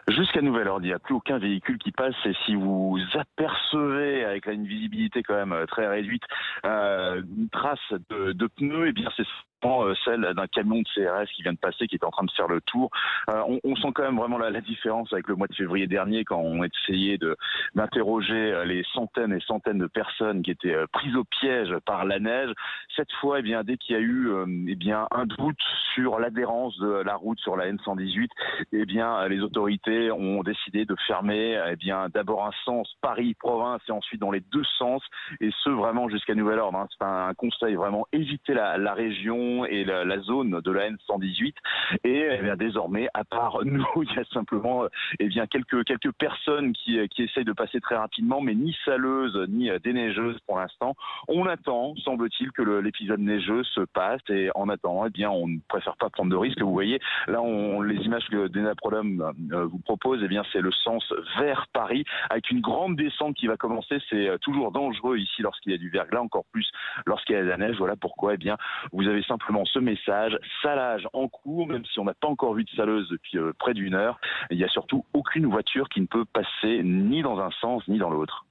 Jusqu'à nouvel ordre, il n'y a plus aucun véhicule qui passe et si vous apercevez avec là, une visibilité quand même très réduite une trace de pneus, et bien c'est celle d'un camion de CRS qui vient de passer, qui est en train de faire le tour. On sent quand même vraiment la différence avec le mois de février dernier quand on essayait d'interroger les centaines et centaines de personnes qui étaient prises au piège par la neige. Cette fois, eh bien, dès qu'il y a eu eh bien, un doute sur l'adhérence de la route sur la N118, eh bien, les autorités ont décidé de fermer eh bien, d'abord un sens Paris-Province et ensuite dans les deux sens, et ce vraiment jusqu'à nouvel ordre. C'est un conseil vraiment, éviter la région et la zone de la N118. Et eh bien, désormais, à part nous, il y a simplement eh bien, quelques personnes qui essayent de passer très rapidement, mais ni saleuses ni déneigeuses pour l'instant. On attend, semble-t-il, que l'épisode neigeux se passe, et en attendant, eh bien, on ne préfère pas prendre de risques. Vous voyez, là, les images que Dena Prodhomme vous propose, eh bien, c'est le sens vers Paris, avec une grande descente qui va commencer. C'est toujours dangereux ici lorsqu'il y a du verglas, encore plus lorsqu'il y a de la neige. Voilà pourquoi, eh bien, vous avez simplement ce message: salage en cours, même si on n'a pas encore vu de saleuse depuis près d'une heure. Il n'y a surtout aucune voiture qui ne peut passer ni dans un sens ni dans l'autre.